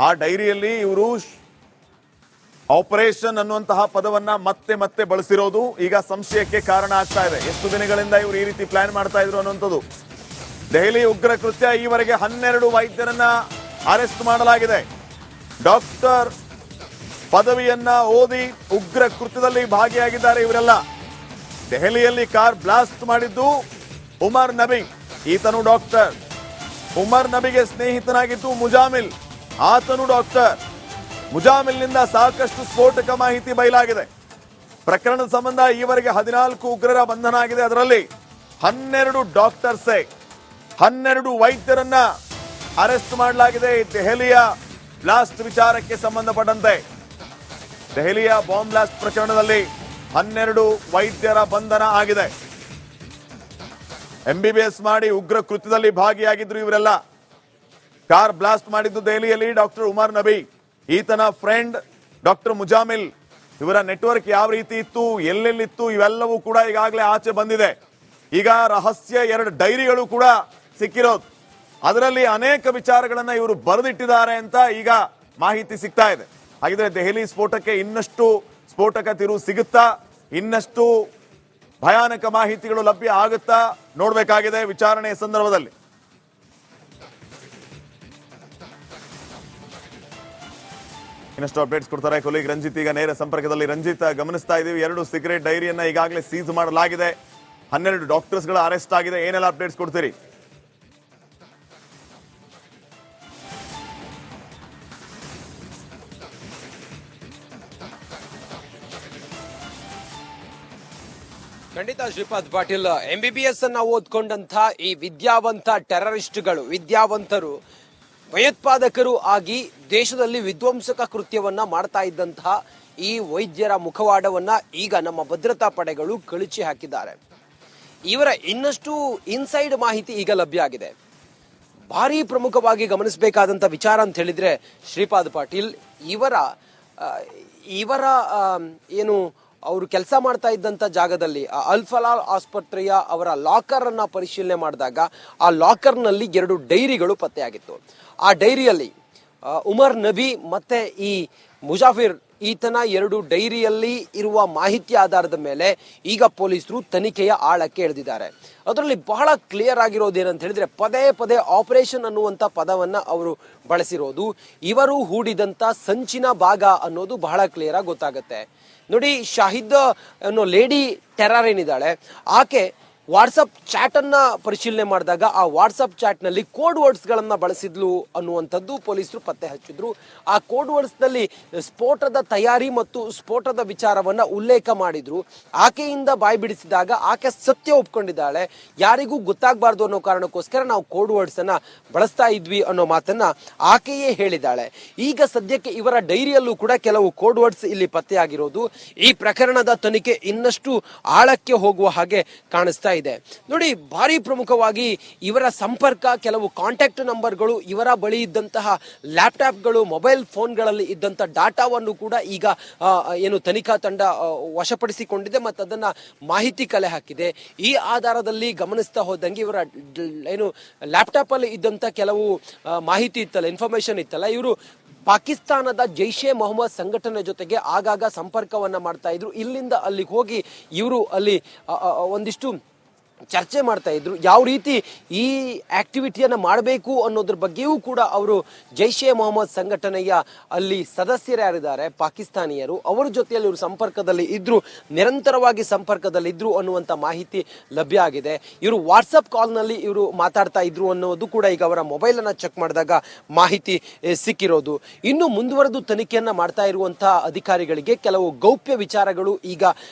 ಆ ಡೈರಿಯಲ್ಲಿ ಇವರು ಆಪರೇಷನ್ ಅನ್ನುವಂತಹ ಪದವನ್ನ ಮತ್ತೆ ಮತ್ತೆ ಬಳಸಿರೋದು ಈಗ ಸಂಶಯಕ್ಕೆ ಕಾರಣ ಆಗ್ತಾ ಇದೆ. ಎಷ್ಟು ದಿನಗಳಿಂದ ಇವರು ಈ ರೀತಿ ಪ್ಲಾನ್ ಮಾಡ್ತಾ ಇದ್ರು ಅನ್ನುವಂಥದ್ದು. ದೆಹಲಿ ಉಗ್ರ ಕೃತ್ಯ, ಈವರೆಗೆ 12 ವೈದ್ಯರನ್ನ ಅರೆಸ್ಟ್ ಮಾಡಲಾಗಿದೆ. ಡಾಕ್ಟರ್ ಪದವಿಯನ್ನ ಓದಿ ಉಗ್ರ ಕೃತ್ಯದಲ್ಲಿ ಭಾಗಿಯಾಗಿದ್ದಾರೆ ಇವರೆಲ್ಲ. ದೆಹಲಿಯಲ್ಲಿ ಕಾರ್ ಬ್ಲಾಸ್ಟ್ ಮಾಡಿದ್ದು ಉಮರ್ ನಬಿ, ಈತನು ಡಾಕ್ಟರ್. ಉಮರ್ ನಬಿಗೆ ಸ್ನೇಹಿತನಾಗಿದ್ದು ಮುಜಾಮಿಲ್, ಆತನು ಡಾಕ್ಟರ್. ಮುಜಾಮಿಲ್ನಿಂದ ಸಾಕಷ್ಟು ಸ್ಫೋಟಕ ಮಾಹಿತಿ ಬಯಲಾಗಿದೆ. ಪ್ರಕರಣದ ಸಂಬಂಧ ಈವರೆಗೆ 14 ಉಗ್ರರ ಬಂಧನ ಆಗಿದೆ. ಅದರಲ್ಲಿ 12 ಡಾಕ್ಟರ್ಸೇ, 12 ವೈದ್ಯರನ್ನ ಅರೆಸ್ಟ್ ಮಾಡಲಾಗಿದೆ. ದೆಹಲಿಯ ಬ್ಲಾಸ್ಟ್ ವಿಚಾರಕ್ಕೆ ಸಂಬಂಧಪಟ್ಟಂತೆ ದೆಹಲಿಯ ಬಾಂಬ್ ಬ್ಲಾಸ್ಟ್ ಪ್ರಕರಣದಲ್ಲಿ 12 ವೈದ್ಯರ ಬಂಧನ ಆಗಿದೆ. MBBS ಮಾಡಿ ಉಗ್ರ ಕೃತ್ಯದಲ್ಲಿ ಭಾಗಿಯಾಗಿದ್ರು ಇವರೆಲ್ಲ. ಕಾರ್ ಬ್ಲಾಸ್ಟ್ ಮಾಡಿದ್ದು ದೆಹಲಿಯಲ್ಲಿ ಡಾಕ್ಟರ್ ಉಮರ್ ನಬಿ, ಈತನ ಫ್ರೆಂಡ್ ಡಾಕ್ಟರ್ ಮುಜಾಮಿಲ್. ಇವರ ನೆಟ್ವರ್ಕ್ ಯಾವ ರೀತಿ ಇತ್ತು, ಎಲ್ಲೆಲ್ಲಿತ್ತು, ಇವೆಲ್ಲವೂ ಕೂಡ ಈಗಾಗಲೇ ಆಚೆ ಬಂದಿದೆ. ಈಗ ರಹಸ್ಯ 2 ಡೈರಿಗಳು ಕೂಡ ಸಿಕ್ಕಿರೋದು. ಅದರಲ್ಲಿ ಅನೇಕ ವಿಚಾರಗಳನ್ನ ಇವರು ಬರೆದಿಟ್ಟಿದ್ದಾರೆ ಅಂತ ಈಗ ಮಾಹಿತಿ ಸಿಗ್ತಾ ಇದೆ. ಹಾಗಿದ್ರೆ ದೆಹಲಿ ಸ್ಫೋಟಕ್ಕೆ ಇನ್ನಷ್ಟು ಸ್ಫೋಟಕ ತಿರುವು ಸಿಗುತ್ತಾ, ಇನ್ನಷ್ಟು ಭಯಾನಕ ಮಾಹಿತಿಗಳು ಲಭ್ಯ ಆಗುತ್ತಾ ನೋಡ್ಬೇಕಾಗಿದೆ ವಿಚಾರಣೆಯ ಸಂದರ್ಭದಲ್ಲಿ. ಇನ್ನಷ್ಟು ಅಪ್ಡೇಟ್ಸ್ ಕೊಡ್ತಾರೆ ಕೊಲೀಗ್ ರಂಜಿತ್. ಈಗ ನೇರ ಸಂಪರ್ಕದಲ್ಲಿ. ರಂಜಿತ್, ಗಮನಿಸ್ತಾ ಇದೀವಿ 2 ಸೀಕ್ರೆಟ್ ಡೈರಿಯನ್ನ ಈಗಾಗಲೇ ಸೀಸ್ ಮಾಡಲಾಗಿದೆ, 12 ಡಾಕ್ಟರ್ಸ್ಗಳ ಅರೆಸ್ಟ್ ಆಗಿದೆ. ಏನೆಲ್ಲ ಅಪ್ಡೇಟ್ಸ್ ಕೊಡ್ತೀರಿ? ಖಂಡಿತ ಶ್ರೀಪಾದ್ ಪಾಟೀಲ್, MBBS ಅನ್ನ ಓದ್ಕೊಂಡಂತ ಈ ವಿದ್ಯಾವಂತ ಟೆರರಿಸ್ಟ್ಗಳು, ವಿದ್ಯಾವಂತರು, ಭಯೋತ್ಪಾದಕರು ಆಗಿ ದೇಶದಲ್ಲಿ ವಿಧ್ವಂಸಕ ಕೃತ್ಯವನ್ನ ಮಾಡ್ತಾ ಇದ್ದಂತಹ ಈ ವೈದ್ಯರ ಮುಖವಾಡವನ್ನ ಈಗ ನಮ್ಮ ಭದ್ರತಾ ಪಡೆಗಳು ಕಳಚಿ ಹಾಕಿದ್ದಾರೆ. ಇವರ ಇನ್ನಷ್ಟು ಇನ್ಸೈಡ್ ಮಾಹಿತಿ ಈಗ ಲಭ್ಯ ಆಗಿದೆ. ಭಾರಿ ಪ್ರಮುಖವಾಗಿ ಗಮನಿಸಬೇಕಾದಂತ ವಿಚಾರ ಅಂತ ಹೇಳಿದ್ರೆ ಶ್ರೀಪಾದ್ ಪಾಟೀಲ್, ಇವರ ಏನು ಅವರು ಕೆಲಸ ಮಾಡ್ತಾ ಇದ್ದಂತ ಜಾಗದಲ್ಲಿ ಅಲ್ಫಲಾಲ್ ಆಸ್ಪತ್ರೆಯ ಅವರ ಲಾಕರ್ ಅನ್ನ ಪರಿಶೀಲನೆ ಮಾಡಿದಾಗ ಆ ಲಾಕರ್ ನಲ್ಲಿ 2 ಡೈರಿಗಳು ಪತ್ತೆಯಾಗಿತ್ತು. ಆ ಡೈರಿಯಲ್ಲಿ ಉಮರ್ ನಬಿ ಮತ್ತೆ ಈ ಮುಜಾಫಿರ್ ಈತನ 2 ಡೈರಿಯಲ್ಲಿ ಇರುವ ಮಾಹಿತಿ ಆಧಾರದ ಮೇಲೆ ಈಗ ಪೊಲೀಸರು ತನಿಖೆಯ ಆಳಕ್ಕೆ ಇಳಿದಿದ್ದಾರೆ. ಅದರಲ್ಲಿ ಬಹಳ ಕ್ಲಿಯರ್ ಆಗಿರೋದು ಏನಂತ ಹೇಳಿದ್ರೆ, ಪದೇ ಪದೇ ಆಪರೇಷನ್ ಅನ್ನುವಂತ ಪದವನ್ನ ಅವರು ಬಳಸಿರೋದು ಇವರು ಹೂಡಿದಂತ ಸಂಚಿನ ಭಾಗ ಅನ್ನೋದು ಬಹಳ ಕ್ಲಿಯರ್ ಆಗಿ ಗೊತ್ತಾಗುತ್ತೆ. ನೋಡಿ, ಶಾಹಿದ್ ಅನ್ನೋ ಲೇಡಿ ಟೆರರ್ ಏನಿದ್ದಾಳೆ, ಆಕೆ ವಾಟ್ಸಪ್ ಚಾಟ್ ಅನ್ನ ಪರಿಶೀಲನೆ ಮಾಡಿದಾಗ ಆ ವಾಟ್ಸಪ್ ಚಾಟ್ ನಲ್ಲಿ ಕೋಡ್ ವರ್ಡ್ಸ್ ಗಳನ್ನ ಬಳಸಿದ್ಲು ಅನ್ನುವಂಥದ್ದು ಪೊಲೀಸರು ಪತ್ತೆ ಹಚ್ಚಿದ್ರು. ಆ ಕೋಡ್ ವರ್ಡ್ಸ್ ನಲ್ಲಿ ಸ್ಫೋಟದ ತಯಾರಿ ಮತ್ತು ಸ್ಫೋಟದ ವಿಚಾರವನ್ನ ಉಲ್ಲೇಖ ಮಾಡಿದ್ರು. ಆಕೆಯಿಂದ ಬಾಯಿ ಬಿಡಿಸಿದಾಗ ಆಕೆ ಸತ್ಯ ಒಪ್ಕೊಂಡಿದ್ದಾಳೆ. ಯಾರಿಗೂ ಗೊತ್ತಾಗಬಾರ್ದು ಅನ್ನೋ ಕಾರಣಕ್ಕೋಸ್ಕರ ನಾವು ಕೋಡ್ ವರ್ಡ್ಸ್ ಅನ್ನ ಬಳಸ್ತಾ ಇದ್ವಿ ಅನ್ನೋ ಮಾತನ್ನ ಆಕೆಯೇ ಹೇಳಿದ್ದಾಳೆ. ಈಗ ಸದ್ಯಕ್ಕೆ ಇವರ ಡೈರಿಯಲ್ಲೂ ಕೂಡ ಕೆಲವು ಕೋಡ್ ವರ್ಡ್ಸ್ ಇಲ್ಲಿ ಪತ್ತೆಯಾಗಿರೋದು ಈ ಪ್ರಕರಣದ ತನಿಖೆ ಇನ್ನಷ್ಟು ಆಳಕ್ಕೆ ಹೋಗುವ ಹಾಗೆ ಕಾಣಿಸ್ತಾ ಇದೆ. ನೋಡಿ, ಭಾರಿ ಪ್ರಮುಖವಾಗಿ ಇವರ ಸಂಪರ್ಕ, ಕೆಲವು ಕಾಂಟ್ಯಾಕ್ಟ್ ನಂಬರ್ಗಳು, ಇವರ ಬಳಿ ಇದ್ದಂತಹ ಲ್ಯಾಪ್ಟಾಪ್ಗಳು, ಮೊಬೈಲ್ ಫೋನ್ಗಳಲ್ಲಿ ಇದ್ದಂತ ಡಾಟಾವನ್ನು ಕೂಡ ಈಗ ಏನು ತನಿಖಾ ತಂಡ ವಶಪಡಿಸಿಕೊಂಡಿದೆ ಮತ್ತು ಅದನ್ನ ಮಾಹಿತಿ ಕಲೆ ಹಾಕಿದೆ. ಈ ಆಧಾರದಲ್ಲಿ ಗಮನಿಸ್ತಾ ಹೋದಂಗೆ ಇವರ ಏನು ಲ್ಯಾಪ್ಟಾಪ್ ಅಲ್ಲಿ ಇದ್ದಂತ ಕೆಲವು ಮಾಹಿತಿ ಇತ್ತಲ್ಲ, ಇನ್ಫಾರ್ಮೇಶನ್ ಇತ್ತಲ್ಲ, ಇವರು ಪಾಕಿಸ್ತಾನದ ಜೈಷೆ ಮೊಹಮ್ಮದ್ ಸಂಘಟನೆ ಜೊತೆಗೆ ಆಗಾಗ ಸಂಪರ್ಕವನ್ನ ಮಾಡ್ತಾ ಇದ್ರು. ಇಲ್ಲಿಂದ ಅಲ್ಲಿಗೆ ಹೋಗಿ ಇವರು ಅಲ್ಲಿ ಒಂದಿಷ್ಟು ಚರ್ಚೆ ಮಾಡ್ತಾ ಇದ್ರು. ಯಾವ ರೀತಿ ಈ ಆಕ್ಟಿವಿಟಿಯನ್ನ ಮಾಡಬೇಕು ಅನ್ನೋದ್ರ ಬಗ್ಗೆಯೂ ಕೂಡ ಅವರು ಜೈಷೆ ಮೊಹಮ್ಮದ್ ಸಂಘಟನೆಯ ಅಲ್ಲಿ ಸದಸ್ಯರು ಯಾರಿದ್ದಾರೆ ಪಾಕಿಸ್ತಾನಿಯರು, ಅವರ ಜೊತೆಯಲ್ಲಿ ಇವರು ಸಂಪರ್ಕದಲ್ಲಿ ಇದ್ರು, ನಿರಂತರವಾಗಿ ಸಂಪರ್ಕದಲ್ಲಿ ಇದ್ರು ಅನ್ನುವಂತ ಮಾಹಿತಿ ಲಭ್ಯ ಆಗಿದೆ. ಇವರು ವಾಟ್ಸಪ್ ಕಾಲ್ ನಲ್ಲಿ ಇವರು ಮಾತಾಡ್ತಾ ಇದ್ರು ಅನ್ನೋದು ಕೂಡ ಈಗ ಅವರ ಮೊಬೈಲ್ ಅನ್ನ ಚೆಕ್ ಮಾಡಿದಾಗ ಮಾಹಿತಿ ಸಿಕ್ಕಿರೋದು. ಇನ್ನು ಮುಂದುವರೆದು ತನಿಖೆಯನ್ನ ಮಾಡ್ತಾ ಇರುವಂತಹ ಅಧಿಕಾರಿಗಳಿಗೆ ಕೆಲವು ಗೌಪ್ಯ ವಿಚಾರಗಳು ಈಗ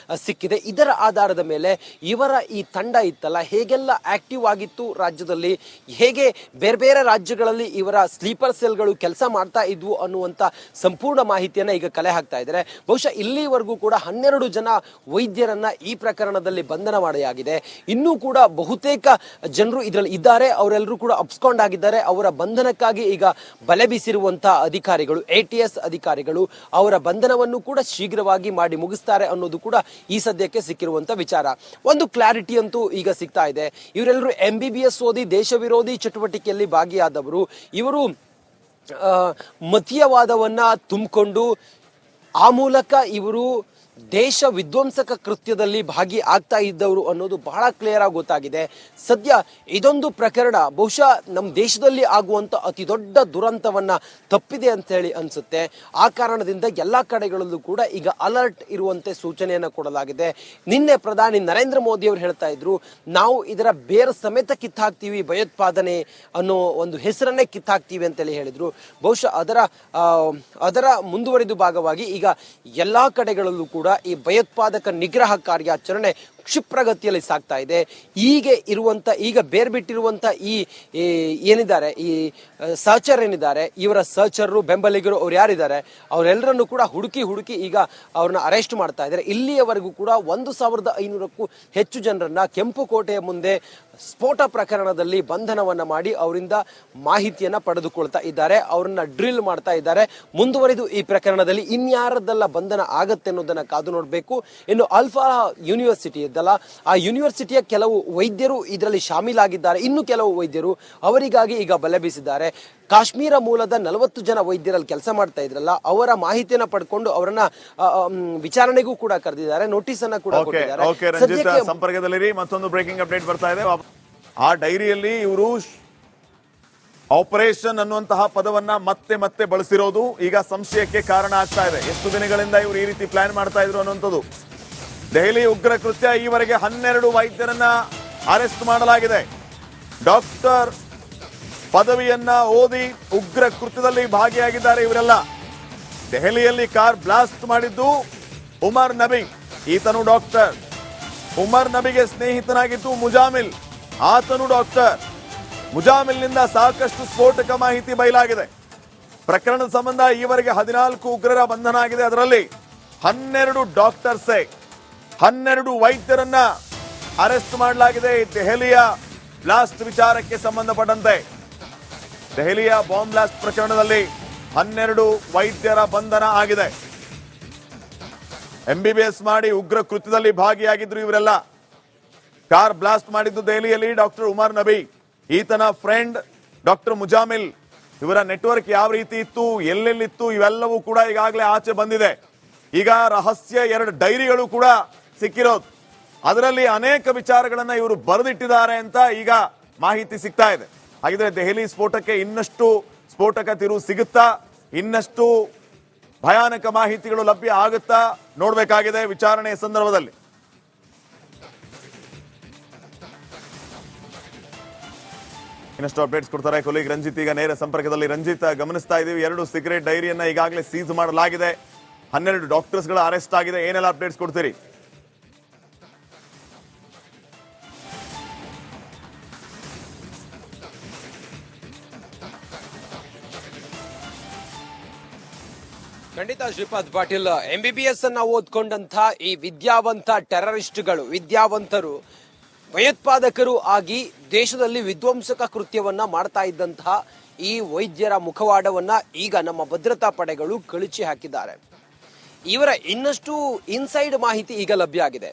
ಸಿಕ್ಕಿದೆ. ಇದರ ಆಧಾರದ ಮೇಲೆ ಇವರ ಈ ತಂಡ ಇತ್ತಲ್ಲ ಹೇಗೆಲ್ಲ ಆಕ್ಟಿವ್ ಆಗಿತ್ತು ರಾಜ್ಯದಲ್ಲಿ, ಹೇಗೆ ಬೇರೆ ಬೇರೆ ರಾಜ್ಯಗಳಲ್ಲಿ ಇವರ ಸ್ಲೀಪರ್ ಸೆಲ್ಗಳು ಕೆಲಸ ಮಾಡ್ತಾ ಇದ್ವು ಅನ್ನುವಂತ ಸಂಪೂರ್ಣ ಮಾಹಿತಿಯನ್ನ ಈಗ ಕಲೆ ಹಾಕ್ತಾ ಇದ್ದಾರೆ. ಬಹುಶಃ ಇಲ್ಲಿವರೆಗೂ ಕೂಡ 12 ಜನ ವೈದ್ಯರನ್ನ ಈ ಪ್ರಕರಣದಲ್ಲಿ ಬಂಧನ ಮಾಡಲಾಗಿದೆ. ಇನ್ನೂ ಕೂಡ ಬಹುತೇಕ ಜನರು ಇದರಲ್ಲಿ ಇದ್ದಾರೆ, ಅವರೆಲ್ಲರೂ ಕೂಡ ಅಬ್ಸ್ಕಾಂಡ್ ಆಗಿದ್ದಾರೆ. ಅವರ ಬಂಧನಕ್ಕಾಗಿ ಈಗ ಬಲೆ ಬೀಸಿರುವಂತಹ ಅಧಿಕಾರಿಗಳು, ATS ಅಧಿಕಾರಿಗಳು ಅವರ ಬಂಧನವನ್ನು ಕೂಡ ಶೀಘ್ರವಾಗಿ ಮಾಡಿ ಮುಗಿಸ್ತಾರೆ ಅನ್ನೋದು ಕೂಡ ಈ ಸದ್ಯಕ್ಕೆ ಸಿಕ್ಕಿರುವಂತ ವಿಚಾರ. ಒಂದು ಕ್ಲಾರಿಟಿ ಅಂತೂ ಈಗ ಸಿಗ್ತಾ ಇದೆ. ಇವರೆಲ್ಲರೂ MBBS ಓದಿ ದೇಶ ವಿರೋಧಿ ಚಟುವಟಿಕೆಯಲ್ಲಿ ಭಾಗಿಯಾದವರು. ಇವರು ಮತೀಯವಾದವನ್ನ ತುಂಬಿಕೊಂಡು ಆ ಮೂಲಕ ಇವರು ದೇಶ ವಿಧ್ವಂಸಕ ಕೃತ್ಯದಲ್ಲಿ ಭಾಗಿ ಆಗ್ತಾ ಇದ್ದವರು ಅನ್ನೋದು ಬಹಳ ಕ್ಲಿಯರ್ ಆಗಿ ಗೊತ್ತಾಗಿದೆ. ಸದ್ಯ ಇದೊಂದು ಪ್ರಕರಣ ಬಹುಶಃ ನಮ್ಮ ದೇಶದಲ್ಲಿ ಆಗುವಂತ ಅತಿ ದೊಡ್ಡ ದುರಂತವನ್ನ ತಪ್ಪಿದೆ ಅಂತ ಹೇಳಿ ಅನ್ಸುತ್ತೆ. ಆ ಕಾರಣದಿಂದ ಎಲ್ಲಾ ಕಡೆಗಳಲ್ಲೂ ಕೂಡ ಈಗ ಅಲರ್ಟ್ ಇರುವಂತೆ ಸೂಚನೆಯನ್ನ ಕೊಡಲಾಗಿದೆ. ನಿನ್ನೆ ಪ್ರಧಾನಿ ನರೇಂದ್ರ ಮೋದಿ ಅವರು ಹೇಳ್ತಾ ಇದ್ರು, ನಾವು ಇದರ ಬೇರೆ ಸಮೇತ ಕಿತ್ತಾಕ್ತೀವಿ, ಭಯೋತ್ಪಾದನೆ ಅನ್ನೋ ಒಂದು ಹೆಸರನ್ನೇ ಕಿತ್ತಾಕ್ತೀವಿ ಅಂತೇಳಿ ಹೇಳಿದ್ರು. ಬಹುಶಃ ಅದರ ಮುಂದುವರಿದ ಭಾಗವಾಗಿ ಈಗ ಎಲ್ಲಾ ಕಡೆಗಳಲ್ಲೂ ಕೂಡ ಈ ಭಯೋತ್ಪಾದಕ ನಿಗ್ರಹ ಕಾರ್ಯಾಚರಣೆ ಕ್ಷಿಪ್ರಗತಿಯಲ್ಲಿ ಸಾಗ್ತಾ ಇದೆ. ಈಗ ಬೇರ್ಬಿಟ್ಟಿರುವಂತ ಈ ಏನಿದ್ದಾರೆ, ಈ ಸರ್ಚರ್ ಏನಿದ್ದಾರೆ, ಇವರ ಸರ್ಚರು ಬೆಂಬಲಿಗರು ಅವ್ರು ಯಾರಿದ್ದಾರೆ ಅವರೆಲ್ಲರನ್ನು ಕೂಡ ಹುಡುಕಿ ಈಗ ಅವ್ರನ್ನ ಅರೆಸ್ಟ್ ಮಾಡ್ತಾ ಇದ್ದಾರೆ. ಇಲ್ಲಿಯವರೆಗೂ ಕೂಡ 1500ಕ್ಕೂ ಹೆಚ್ಚು ಜನರನ್ನ ಕೆಂಪುಕೋಟೆಯ ಮುಂದೆ ಸ್ಫೋಟ ಪ್ರಕರಣದಲ್ಲಿ ಬಂಧನವನ್ನ ಮಾಡಿ ಅವರಿಂದ ಮಾಹಿತಿಯನ್ನ ಪಡೆದುಕೊಳ್ತಾ ಇದ್ದಾರೆ, ಅವರನ್ನ ಡ್ರಿಲ್ ಮಾಡ್ತಾ ಇದ್ದಾರೆ. ಮುಂದುವರಿದು ಈ ಪ್ರಕರಣದಲ್ಲಿ ಇನ್ಯಾರದ್ದೆಲ್ಲ ಬಂಧನ ಆಗತ್ತೆ ಅನ್ನೋದನ್ನ ಕಾದು ನೋಡಬೇಕು. ಇನ್ನು ಅಲ್ಫಾ ಯೂನಿವರ್ಸಿಟಿ ಇದ್ದಲ್ಲ, ಆ ಯೂನಿವರ್ಸಿಟಿಯ ಕೆಲವು ವೈದ್ಯರು ಇದರಲ್ಲಿ ಶಾಮೀಲಾಗಿದ್ದಾರೆ. ಇನ್ನು ಕೆಲವು ವೈದ್ಯರು ಅವರಿಗಾಗಿ ಈಗ ಬಲೆ ಬೀಸಿದ್ದಾರೆ. ಕಾಶ್ಮೀರ ಮೂಲದ 40 ಜನ ವೈದ್ಯರಲ್ಲಿ ಕೆಲಸ ಮಾಡ್ತಾ ಇದ್ರಲ್ಲ, ಅವರ ಮಾಹಿತಿಯನ್ನ ಪಡ್ಕೊಂಡು ಅವರನ್ನ ವಿಚಾರಣೆಗೂ ಕೂಡ ಕರೆದಿದ್ದಾರೆ, ನೋಟಿಸ್ ಅನ್ನ ಕೂಡ ಕೊಟ್ಟಿದ್ದಾರೆ. ಸಂಪರ್ಕದಲ್ಲಿ ಮತ್ತೊಂದು ಬ್ರೇಕಿಂಗ್ ಅಪ್ಡೇಟ್ ಬರ್ತಾ ಇದೆ. ಆ ಡೈರಿಯಲ್ಲಿ ಇವರು ಆಪರೇಷನ್ ಅನ್ನುವಂತಹ ಪದವನ್ನ ಮತ್ತೆ ಬಳಸಿರೋದು ಈಗ ಸಂಶಯಕ್ಕೆ ಕಾರಣ ಆಗ್ತಾ ಇದೆ. ಎಷ್ಟು ದಿನಗಳಿಂದ ಇವರು ಈ ರೀತಿ ಪ್ಲಾನ್ ಮಾಡ್ತಾ ಇದ್ರು ಅನ್ನುವಂಥದ್ದು. ದೆಹಲಿ ಉಗ್ರ ಕೃತ್ಯ, ಈವರೆಗೆ 12 ವೈದ್ಯರನ್ನ ಅರೆಸ್ಟ್ ಮಾಡಲಾಗಿದೆ. ಡಾಕ್ಟರ್ ಪದವಿಯನ್ನ ಓದಿ ಉಗ್ರ ಕೃತ್ಯದಲ್ಲಿ ಭಾಗಿಯಾಗಿದ್ದಾರೆ ಇವರೆಲ್ಲ. ದೆಹಲಿಯಲ್ಲಿ ಕಾರ್ ಬ್ಲಾಸ್ಟ್ ಮಾಡಿದ್ದು ಉಮರ್ ನಬಿ, ಈತನು ಡಾಕ್ಟರ್. ಉಮರ್ ನಬಿಗೆ ಸ್ನೇಹಿತನಾಗಿದ್ದು ಮುಜಾಮಿಲ್, ಆತನು ಡಾಕ್ಟರ್. ಮುಜಾಮಿಲ್ನಿಂದ ಸಾಕಷ್ಟು ಸ್ಫೋಟಕ ಮಾಹಿತಿ ಬಯಲಾಗಿದೆ. ಪ್ರಕರಣದ ಸಂಬಂಧ ಈವರೆಗೆ 14 ಉಗ್ರರ ಬಂಧನ ಆಗಿದೆ. ಅದರಲ್ಲಿ 12 ಡಾಕ್ಟರ್ಸೇ, 12 ವೈದ್ಯರನ್ನ ಅರೆಸ್ಟ್ ಮಾಡಲಾಗಿದೆ. ದೆಹಲಿಯ ಬ್ಲಾಸ್ಟ್ ವಿಚಾರಕ್ಕೆ ಸಂಬಂಧಪಟ್ಟಂತೆ ದೆಹಲಿಯ ಬಾಂಬ್ ಬ್ಲಾಸ್ಟ್ ಪ್ರಕರಣದಲ್ಲಿ 12 ವೈದ್ಯರ ಬಂಧನ ಆಗಿದೆ. MBBS ಮಾಡಿ ಉಗ್ರ ಕೃತ್ಯದಲ್ಲಿ ಭಾಗಿಯಾಗಿದ್ರು ಇವರೆಲ್ಲ. ಕಾರ್ ಬ್ಲಾಸ್ಟ್ ಮಾಡಿದ್ದು ದೆಹಲಿಯಲ್ಲಿ ಡಾಕ್ಟರ್ ಉಮರ್ ನಬಿ, ಈತನ ಫ್ರೆಂಡ್ ಡಾಕ್ಟರ್ ಮುಜಾಮಿಲ್. ಇವರ ನೆಟ್ವರ್ಕ್ ಯಾವ ರೀತಿ ಇತ್ತು, ಎಲ್ಲೆಲ್ಲಿತ್ತು, ಇವೆಲ್ಲವೂ ಕೂಡ ಈಗಾಗಲೇ ಆಚೆ ಬಂದಿದೆ. ಈಗ ರಹಸ್ಯ 2 ಡೈರಿಗಳು ಕೂಡ ಸಿಕ್ಕಿರೋದು. ಅದರಲ್ಲಿ ಅನೇಕ ವಿಚಾರಗಳನ್ನ ಇವರು ಬರೆದಿಟ್ಟಿದ್ದಾರೆ ಅಂತ ಈಗ ಮಾಹಿತಿ ಸಿಗ್ತಾ ಇದೆ. ಹಾಗಿದ್ರೆ ದೆಹಲಿ ಸ್ಫೋಟಕ್ಕೆ ಇನ್ನಷ್ಟು ಸ್ಫೋಟಕ ತಿರುವು ಸಿಗುತ್ತಾ, ಇನ್ನಷ್ಟು ಭಯಾನಕ ಮಾಹಿತಿಗಳು ಲಭ್ಯ ಆಗುತ್ತಾ ನೋಡ್ಬೇಕಾಗಿದೆ ವಿಚಾರಣೆಯ ಸಂದರ್ಭದಲ್ಲಿ. ಇನ್ನಷ್ಟು ಅಪ್ಡೇಟ್ಸ್ ಕೊಡ್ತಾರೆ ಕೊಲೀಗ್ ರಂಜಿತ್ ಈಗ ನೇರ ಸಂಪರ್ಕದಲ್ಲಿ. ರಂಜಿತ್, ಗಮನಿಸ್ತಾ ಇದೀವಿ 2 ಸೀಕ್ರೆಟ್ ಡೈರಿಯನ್ನ ಈಗಾಗಲೇ ಸೀಸ್ ಮಾಡಲಾಗಿದೆ, 12 ಡಾಕ್ಟರ್ಸ್ಗಳ ಅರೆಸ್ಟ್ ಆಗಿದೆ. ಏನೆಲ್ಲ ಅಪ್ಡೇಟ್ಸ್ ಕೊಡ್ತೀರಿ? ಖಂಡಿತ ಶ್ರೀಪಾದ್ ಪಾಟೀಲ್, MBBS ಅನ್ನ ಓದ್ಕೊಂಡಂತ ಈ ವಿದ್ಯಾವಂತ ಟೆರರಿಸ್ಟ್ಗಳು, ವಿದ್ಯಾವಂತರು, ಭಯೋತ್ಪಾದಕರು ಆಗಿ ದೇಶದಲ್ಲಿ ವಿಧ್ವಂಸಕ ಕೃತ್ಯವನ್ನ ಮಾಡ್ತಾ ಇದ್ದಂತಹ ಈ ವೈದ್ಯರ ಮುಖವಾಡವನ್ನ ಈಗ ನಮ್ಮ ಭದ್ರತಾ ಪಡೆಗಳು ಕಳಚಿ ಹಾಕಿದ್ದಾರೆ. ಇವರ ಇನ್ನಷ್ಟು ಇನ್ಸೈಡ್ ಮಾಹಿತಿ ಈಗ ಲಭ್ಯ ಆಗಿದೆ.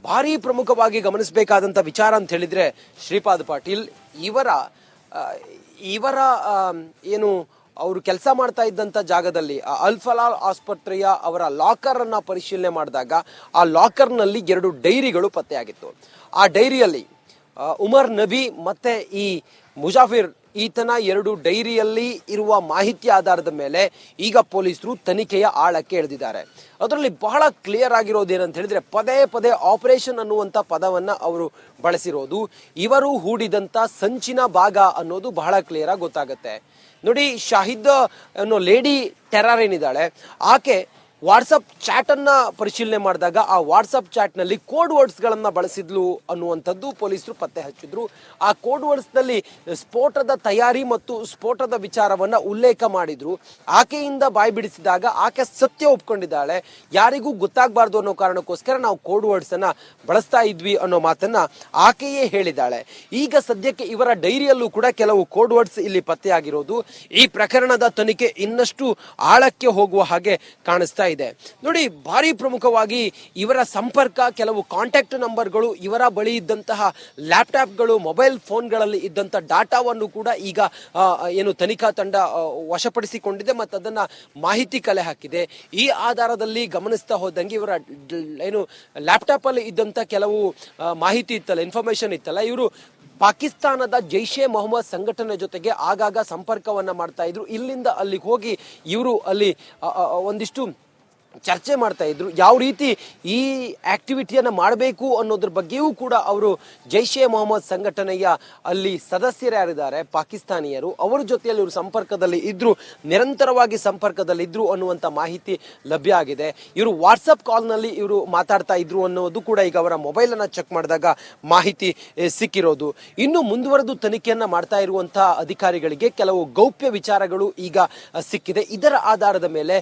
ಭಾರಿ ಪ್ರಮುಖವಾಗಿ ಗಮನಿಸಬೇಕಾದಂತ ವಿಚಾರ ಅಂತ ಹೇಳಿದ್ರೆ ಶ್ರೀಪಾದ್ ಪಾಟೀಲ್, ಇವರ ಏನು ಅವರು ಕೆಲಸ ಮಾಡ್ತಾ ಇದ್ದಂತ ಜಾಗದಲ್ಲಿ ಅಲ್ಫಲಾಲ್ ಆಸ್ಪತ್ರೆಯ ಅವರ ಲಾಕರ್ ಅನ್ನ ಪರಿಶೀಲನೆ ಮಾಡಿದಾಗ ಆ ಲಾಕರ್ ನಲ್ಲಿ 2 ಡೈರಿಗಳು ಪತ್ತೆಯಾಗಿತ್ತು. ಆ ಡೈರಿಯಲ್ಲಿ ಉಮರ್ ನಬಿ ಮತ್ತೆ ಈ ಮುಜಾಫಿರ್ ಈತನ 2 ಡೈರಿಯಲ್ಲಿ ಇರುವ ಮಾಹಿತಿ ಆಧಾರದ ಮೇಲೆ ಈಗ ಪೊಲೀಸರು ತನಿಖೆಯ ಆಳಕ್ಕೆ ಇಳಿದಿದ್ದಾರೆ. ಅದರಲ್ಲಿ ಬಹಳ ಕ್ಲಿಯರ್ ಆಗಿರೋದು ಏನಂತ ಹೇಳಿದ್ರೆ, ಪದೇ ಆಪರೇಷನ್ ಅನ್ನುವಂತ ಪದವನ್ನ ಅವರು ಬಳಸಿರೋದು ಇವರು ಹೂಡಿದಂತ ಸಂಚಿನ ಭಾಗ ಅನ್ನೋದು ಬಹಳ ಕ್ಲಿಯರ್ ಆಗಿ ಗೊತ್ತಾಗುತ್ತೆ. ನೋಡಿ, ಶಾಹಿದ್ ಅನ್ನೋ ಲೇಡಿ ಟೆರರ್ ಏನಿದ್ದಾಳೆ, ಆಕೆ ವಾಟ್ಸಪ್ ಚಾಟ್ ಅನ್ನ ಪರಿಶೀಲನೆ ಮಾಡಿದಾಗ ಆ ವಾಟ್ಸಪ್ ಚಾಟ್ ನಲ್ಲಿ ಕೋಡ್ ವರ್ಡ್ಸ್ ಗಳನ್ನ ಬಳಸಿದ್ಲು ಅನ್ನುವಂಥದ್ದು ಪೊಲೀಸರು ಪತ್ತೆ ಹಚ್ಚಿದ್ರು. ಆ ಕೋಡ್ ವರ್ಡ್ಸ್ ನಲ್ಲಿ ಸ್ಫೋಟದ ತಯಾರಿ ಮತ್ತು ಸ್ಫೋಟದ ವಿಚಾರವನ್ನ ಉಲ್ಲೇಖ ಮಾಡಿದ್ರು. ಆಕೆಯಿಂದ ಬಾಯಿ ಬಿಡಿಸಿದಾಗ ಆಕೆ ಸತ್ಯ ಒಪ್ಕೊಂಡಿದ್ದಾಳೆ. ಯಾರಿಗೂ ಗೊತ್ತಾಗಬಾರ್ದು ಅನ್ನೋ ಕಾರಣಕ್ಕೋಸ್ಕರ ನಾವು ಕೋಡ್ ವರ್ಡ್ಸ್ ಅನ್ನ ಬಳಸ್ತಾ ಇದ್ವಿ ಅನ್ನೋ ಮಾತನ್ನ ಆಕೆಯೇ ಹೇಳಿದ್ದಾಳೆ. ಈಗ ಸದ್ಯಕ್ಕೆ ಇವರ ಡೈರಿಯಲ್ಲೂ ಕೂಡ ಕೆಲವು ಕೋಡ್ ವರ್ಡ್ಸ್ ಇಲ್ಲಿ ಪತ್ತೆಯಾಗಿರೋದು ಈ ಪ್ರಕರಣದ ತನಿಖೆ ಇನ್ನಷ್ಟು ಆಳಕ್ಕೆ ಹೋಗುವ ಹಾಗೆ ಕಾಣಿಸ್ತಾ ಇದೆ. ನೋಡಿ, ಭಾರಿ ಪ್ರಮುಖವಾಗಿ ಇವರ ಸಂಪರ್ಕ, ಕೆಲವು ಕಾಂಟ್ಯಾಕ್ಟ್ ನಂಬರ್ಗಳು, ಇವರ ಬಳಿ ಇದ್ದಂತಹ ಲ್ಯಾಪ್ಟಾಪ್ಗಳು, ಮೊಬೈಲ್ ಫೋನ್ಗಳಲ್ಲಿ ಇದ್ದಂತ ಡಾಟಾವನ್ನು ಕೂಡ ಈಗ ಏನು ತನಿಖಾ ತಂಡ ವಶಪಡಿಸಿಕೊಂಡಿದೆ ಮತ್ತು ಅದನ್ನ ಮಾಹಿತಿ ಕಲೆ ಹಾಕಿದೆ. ಈ ಆಧಾರದಲ್ಲಿ ಗಮನಿಸ್ತಾ ಹೋದಂಗೆ ಇವರ ಏನು ಲ್ಯಾಪ್ಟಾಪ್ ಅಲ್ಲಿ ಇದ್ದಂತ ಕೆಲವು ಮಾಹಿತಿ ಇತ್ತಲ್ಲ, ಇನ್ಫಾರ್ಮೇಶನ್ ಇತ್ತಲ್ಲ, ಇವರು ಪಾಕಿಸ್ತಾನದ ಜೈಷೆ ಮೊಹಮ್ಮದ್ ಸಂಘಟನೆ ಜೊತೆಗೆ ಆಗಾಗ ಸಂಪರ್ಕವನ್ನ ಮಾಡ್ತಾ ಇದ್ರು. ಇಲ್ಲಿಂದ ಅಲ್ಲಿಗೆ ಹೋಗಿ ಇವರು ಅಲ್ಲಿ ಒಂದಿಷ್ಟು ಚರ್ಚೆ ಮಾಡ್ತಾ ಇದ್ರು. ಯಾವ ರೀತಿ ಈ ಆಕ್ಟಿವಿಟಿಯನ್ನ ಮಾಡಬೇಕು ಅನ್ನೋದ್ರ ಬಗ್ಗೆಯೂ ಕೂಡ ಅವರು ಜೈಷೆ ಮೊಹಮ್ಮದ್ ಸಂಘಟನೆಯ ಅಲ್ಲಿ ಸದಸ್ಯರ್ಯಾರಿದ್ದಾರೆ ಪಾಕಿಸ್ತಾನಿಯರು, ಅವರ ಜೊತೆಯಲ್ಲಿ ಇವರು ಸಂಪರ್ಕದಲ್ಲಿ ಇದ್ರು, ನಿರಂತರವಾಗಿ ಸಂಪರ್ಕದಲ್ಲಿ ಇದ್ರು ಅನ್ನುವಂತ ಮಾಹಿತಿ ಲಭ್ಯ ಆಗಿದೆ. ಇವರು ವಾಟ್ಸಪ್ ಕಾಲ್ನಲ್ಲಿ ಇವರು ಮಾತಾಡ್ತಾ ಇದ್ರು ಅನ್ನೋದು ಕೂಡ ಈಗ ಅವರ ಮೊಬೈಲ್ ಅನ್ನ ಚೆಕ್ ಮಾಡಿದಾಗ ಮಾಹಿತಿ ಸಿಕ್ಕಿರೋದು. ಇನ್ನು ಮುಂದುವರೆದು ತನಿಖೆಯನ್ನ ಮಾಡ್ತಾ ಇರುವಂತಹ ಅಧಿಕಾರಿಗಳಿಗೆ ಕೆಲವು ಗೌಪ್ಯ ವಿಚಾರಗಳು ಈಗ ಸಿಕ್ಕಿದೆ. ಇದರ ಆಧಾರದ ಮೇಲೆ